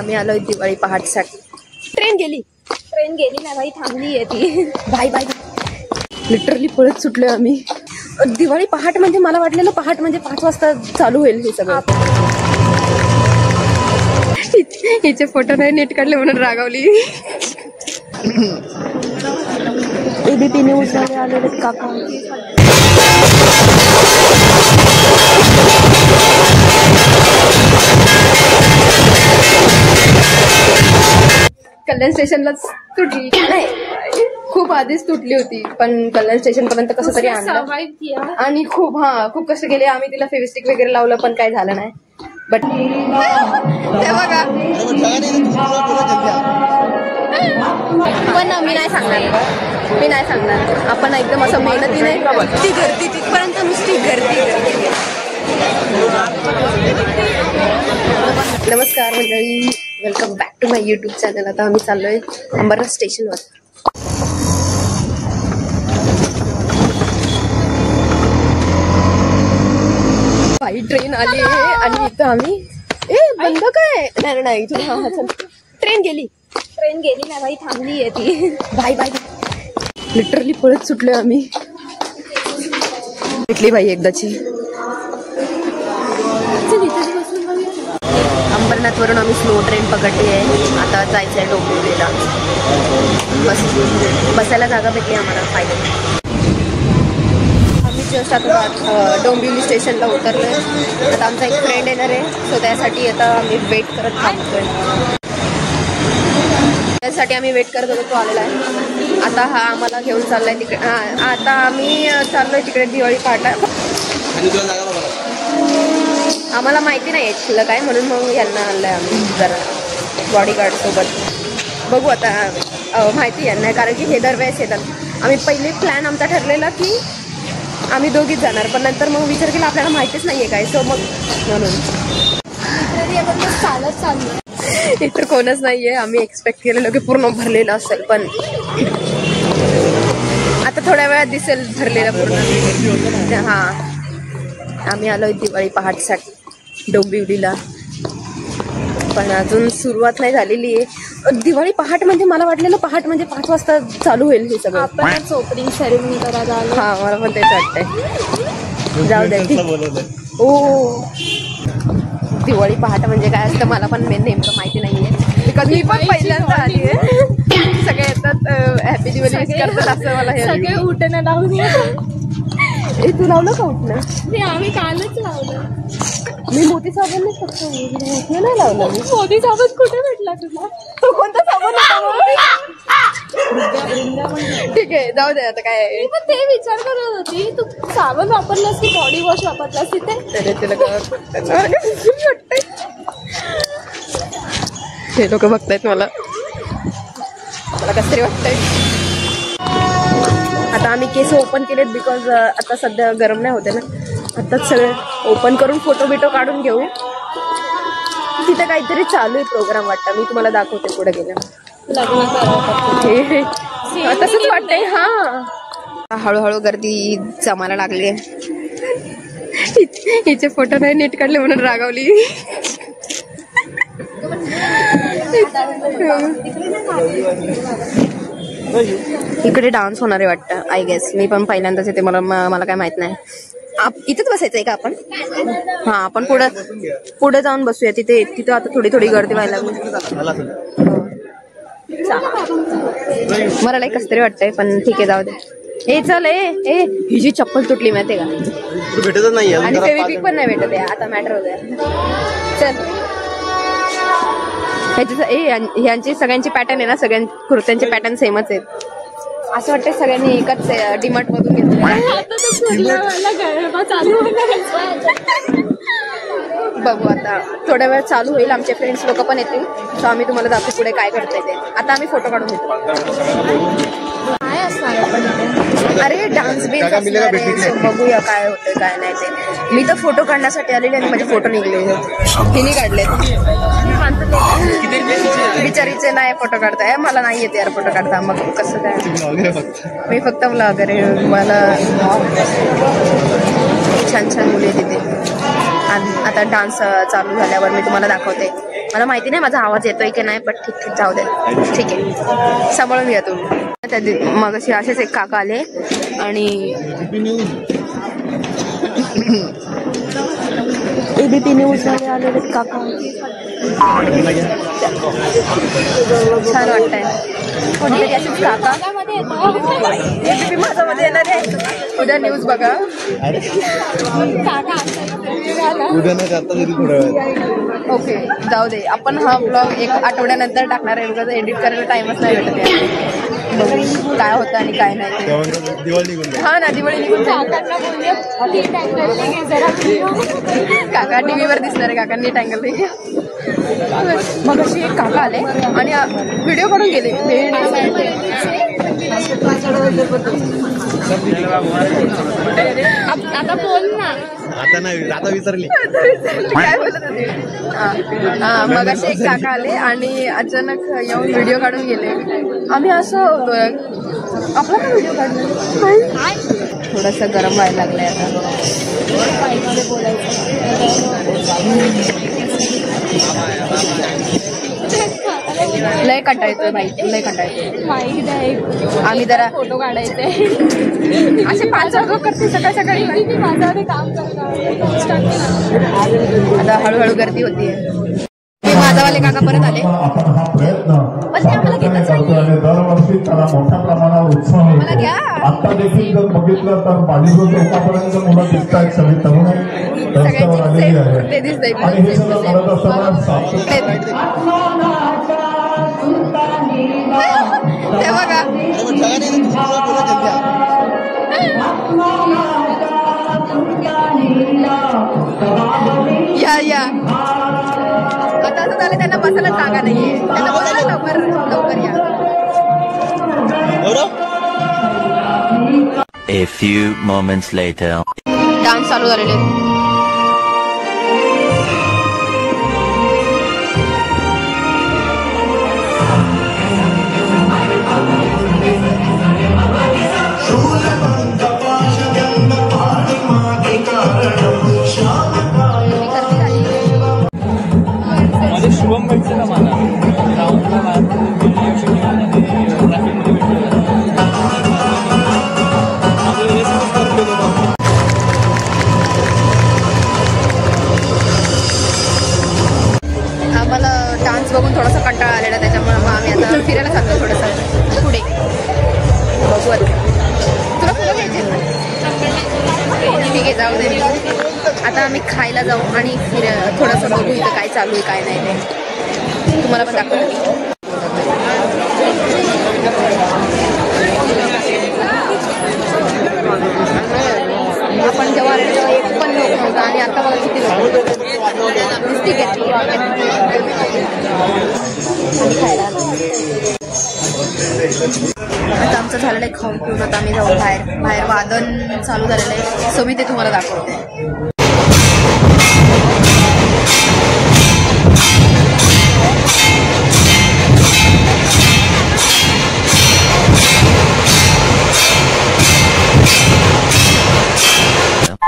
आम्ही आलोय दिवाळी पहाटसाठी. ट्रेन गेली ना भाई, थांबली आहे ती. Bye bye. लिटरली पळत सुटलोय आम्ही. दिवाळी पहाट म्हणजे मला वाटलेलं पहाट म्हणजे 5 वाजता चालू होईल हे सगळं. हिचे फोटो नाही नीट काढले म्हणून रागावली. एबीपी न्यूज मध्ये आलेले काका. कल्याण स्टेशनलाच तुटली नाही, खूप आधीच तुटली होती, पण कल्याण स्टेशन पर्यंत कसं तरी आणलं आणि खूप कष्ट केले आम्ही. तिला फेविस्टिक वगैरे लावलं पण काय झालं नाही. बट ते बघा, पण मी नाही सांगणार. आपण एकदम असं मेहनती नाही, ती गर्दी तिथपर्यंत नुसती गर्दी. नमस्कार मंडळी, welcome back to my YouTube channel. आता आम्ही चाललोय अंबरनाथ स्टेशनवर. बाई ट्रेन आली आहे आणि इथं आम्ही बंद काय नाही ट्रेन गेली ना भाई, थांबली आहे ती. Bye bye. लिटरली पळत सुटलोय आम्ही. भेटली बाई एकदाची. अंबरनाथ वरून आम्ही स्लो ट्रेन पकडली आहे. आता जायचंय डोंबिवलीला. बसायला जागा भेटली आम्हाला फायदा. आम्ही जस्ट आता डोंबिवली स्टेशनला उतरलोय. आता आमचा एक फ्रेंड येणार आहे, सो त्यासाठी आता आम्ही वेट करत थांबतोय. त्यासाठी आम्ही वेट करत होतो, तो आलेला आहे. आता हा आम्हाला घेऊन चाललाय तिकडे. आता आम्ही चाललोय तिकडे दिवाळी पहाटला. आम्हाला माहिती नाही यातलं काय, म्हणून मग यांना आणलंय आम्ही जरा बॉडीगार्ड सोबत. बघू आता, माहिती यांना, कारण की हे दरवेळेस येतात. आम्ही पहिले प्लॅन आमचा ठरलेला की आम्ही दोघीच जाणार, पण नंतर मग विचार केला आपल्याला माहितीच नाहीये काय, सो मग म्हणून चालत चाललो. इतर कोणच नाहीये. आम्ही एक्सपेक्ट केलेलं की पूर्ण भरलेलं असेल, पण आता थोड्या वेळात दिसेल भरलेलं पूर्ण. हा, आम्ही आलोय दिवाळी पहाटसाठी डोंबिवलीला, पण अजून सुरुवात नाही झालेली आहे. दिवाळी पहाट म्हणजे मला वाटलेलं पहाट म्हणजे 5 वाजता चालू होईल हे सगळं. आपणच ओपनिंग सेरेमनी करायला आलो. हा, मला पण तेच वाटतंय. जाऊ द्या. ओ, दिवाळी पहाट म्हणजे काय असतं मला पण नेमकं माहिती नाहीये, बिकॉज मी पण पहिल्यांदा आली आहे. सगळे येतात हॅपी दिवाळी विश करतात असं मला हे. सगळे उठणं लावून. तू लावलं का उठणं? नाही, आम्ही कालच लावलं. मी मोती साबण नाही फक्त उठणं नाही लावलं. मी मोती साबण कुठे भेटला तुला? कोणता साबण? ठीक आहे, जाऊ दे. आता काय ते विचार करत होती, तू साबण वापरलास की बॉडी वॉश वापरलास तिथे? तिला काय हे लोक बघतायत मला कसं तरी वाटतंय. आता आम्ही केस ओपन केलेत, बिकॉज आता सध्या गरम नाही होते ना. आताच सगळे ओपन करून फोटो बिटो काढून घेऊ. तिथे काहीतरी चालू आहे प्रोग्राम वाटतं, मी तुम्हाला दाखवते पुढे गेल्या. तसंच वाटतंय. हा, हळूहळू गर्दी जमायला लागली. हिचे फोटो नाही नीट काढले म्हणून रागावली. इकडे डान्स होणार आहे वाटतं, आय गेस. मी पण पहिल्यांदाच येते, मला काय माहित नाही. इथेच बसायचंय का आपण? हा, आपण पुढे जाऊन बसूया. तिथे आता थोडी गर्दी व्हायला लागली. मला लई कसं तरी वाटतंय, पण ठीक आहे, जाऊ दे. चल. हिची चप्पल तुटली माहितीये का? भेटतच नाही आणि फेविक्विक पण नाही भेटत आहे आता. मॅटर होत. चल. ह्यांची सगळ्यांची पॅटर्न आहे ना, सगळ्या कुर्त्यांचे पॅटर्न सेमच आहेत. असं वाटतं सगळ्यांनी एकच डीमार्ट मधून घेतलं. बघू आता थोड्या वेळ चालू होईल. आमचे फ्रेंड्स लोक पण येतील, सो आम्ही तुम्हाला दाखवू पुढे काय करतोय ते. आता आम्ही फोटो काढून घेतो. काय असणार आपण? अरे डान्स बी बघूया काय होतंय काय नाही ते. मी तर फोटो काढण्यासाठी आलेले आणि माझे फोटो निघले. तिने काढले. बिचारीचे नाही फोटो काढताय, मला नाही येते यार फोटो काढता. मग कसं काय? मी फक्त ब्लॉगर आहे. मला छान छान मुली तिथे. आता डान्स चालू झाल्यावर मी तुम्हाला दाखवते. मला माहिती नाही माझा आवाज येतोय की नाही, पण ठीक आहे, जाऊ दे, ठीक आहे, सांभाळून घ्या तुम्ही. मग असेच एक काका आले आणि एबीपी न्यूज मध्ये आलेले काका. छान वाटतंय. कोणीतरी असेच काका एबीपी माझा मध्ये येणार आहे. उद्या न्यूज बघा. ओके, जाऊ दे. आपण हा ब्लॉग एक आठवड्यानंतर टाकणार आहे, बिकॉज एडिट करायला टाइमच नाही भेटत आहे. बघू काय होतं आणि काय नाही ते. हा ना, दिवाळी निघून काका टीव्हीवर दिसणार आहे. काकांनी टँगल नाही. मग अशी एक काका आले आणि व्हिडिओ काढून गेले. आता बोल ना. आता नाही, आता विसरली काय बोलत होते. मग असे एक काका आले आणि अचानक येऊन व्हिडिओ काढून गेले. आम्ही असं होतोय, आपला काय व्हिडिओ काढला. थोडंसं गरम व्हायला लागलंय आता. लय कंटाळा येतोय बाई, लय कंटाळा येतोय. आम्ही जरा फोटो काढायचे असे 5 वाजता करते सकाळी सकाळी. माझं काम आता हळूहळू गर्दी होतीये. माझावाले काका परत आले, पण ते आम्हाला घेतच नाही. दरवर्षी त्याला मोठ्या प्रमाणावर उत्साह मला घ्या. आता देखील जर बघितलं तर 22 एकापर्यंत मुलं दिसत आहेत. सगळी तरुण रस्त्यावर आलेली आहे आणि हे सगळं करत असताना ते बघा. या आता असं झालं त्यांना बसायला जागा नाहीये. त्यांना बोलायला लवकर लवकर या. A few moments later. Dance चालू झालेले. शुभम भेटते ना मला आम्हाला डान्स बघून थोडासा कंटाळा आलेला, त्याच्यामुळे मग आम्ही आता फिरायला चाललो थोडंसं पुढे. बघू आता. तुला फुलं घ्यायचे? ठीक आहे, जाऊ दे. आता आम्ही खायला जाऊ आणि थोडंसं बघू इथं काय चालू आहे काय नाही ते तुम्हाला पण दाखवतो. आपण जेव्हा आले तेव्हा एक पण लोक नव्हता आणि आता बघा किती लोक. नुसती घेतली खायला. आता आमचं झालेलं आहे खाऊन पिऊन. आता आम्ही जाऊ बाहेर वादन चालू झालेलं आहे, सो मी ते तुम्हाला दाखवते.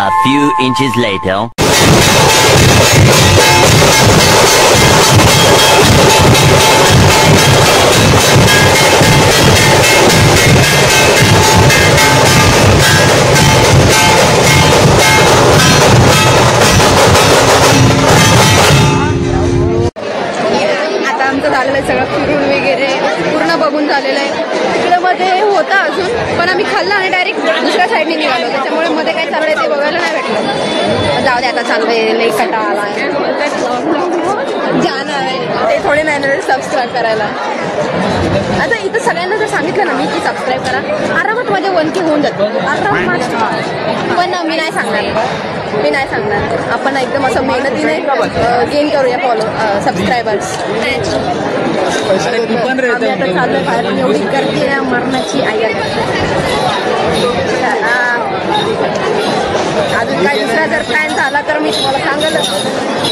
A few inches later. आता आमचं झालेलं आहे सगळं फिरून वगैरे पूर्ण बघून झालेलं आहे. तिकडं मध्ये होता अजून, पण आम्ही खाल्लं आणि डायरेक्ट दुसऱ्या साईडने निघालो. त्याच्यामुळे मध्ये काय चाललंय ते बघायला नाही भेटलं. जाऊ दे, आता चाललंय, लई कंटाळा आलाय. जाणार आहे ते थोडे नाही सबस्क्राईब करायला. आता इथं सगळ्यांना जर सांगितलं ना मी की सबस्क्राईब करा, आरामात माझे 1K होऊन जातं आरामात. पण मी नाही सांगणार. आपण एकदम असं मेहनतीने गेन करूया सबस्क्रायबर्स. आम्ही आता चाललोय बाहेर. एवढी गर्दी आहे मरणाची आई. अजून काही दुसरा जर प्लॅन झाला तर मी तुम्हाला सांगेलच,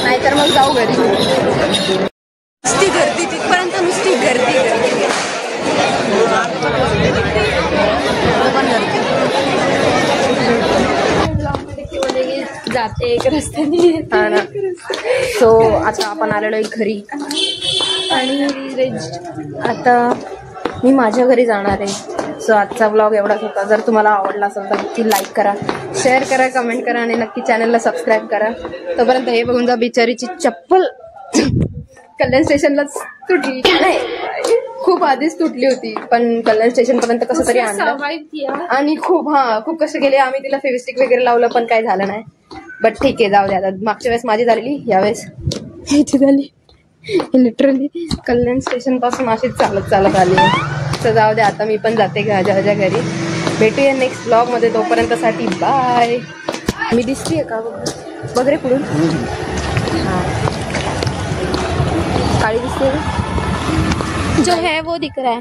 नाहीतर मग जाऊ घरी. नुसती गर्दी तिथपर्यंत, नुसती गर्दी. जात एक रस्त्याने हा ना. सो आता आपण आलेलो आहे घरी आणि आता मी माझ्या घरी जाणार आहे. सो आजचा ब्लॉग एवढाच होता. जर तुम्हाला आवडला असेल तर नक्की लाईक करा, शेअर करा, कमेंट करा आणि नक्की चॅनलला सबस्क्राईब करा. तोपर्यंत हे बघून जा, बिचारीची चप्पल कल्याण स्टेशनलाच तुटली. नाही, खूप आधीच तुटली होती, पण कल्याण स्टेशन पर्यंत कसं तरी आणलं आणि खूप कष्ट केले आम्ही. तिला फेविस्टिक वगैरे लावलं पण काही झालं नाही. बट ठीक आहे, जाऊ द्या. आता मागच्या वेळेस माझी झालेली, यावेळेस ह्याची झाली. लिटरली कल्याण स्टेशन पासून अशीच चालत आली. तर जाऊ द्या, आता मी पण जाते माझ्या घरी. भेटूया नेक्स्ट ब्लॉग मध्ये. तोपर्यंत साठी बाय. मी दिसतीये का बघ रे पुढून? हा, काळी दिसते जो है वो दिख रहा है.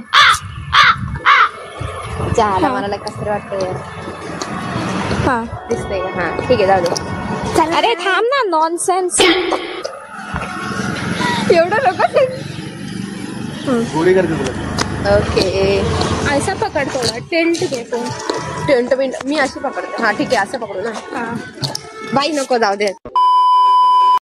झाला मला कसं वाटतंय यार. हा दिसतंय का? हा ठीक आहे, जाऊ दे. अरे थांब ना, नॉनसेन्स. एवढं नको. गोळी करते तुला. ओके, ऐसा पकड़ थोड़ा, टेंट घे तो. टेंट मी अशी पकडते. हा ठीक आहे, असं पकडू ना. हाँ बाई नको, जाऊ दे.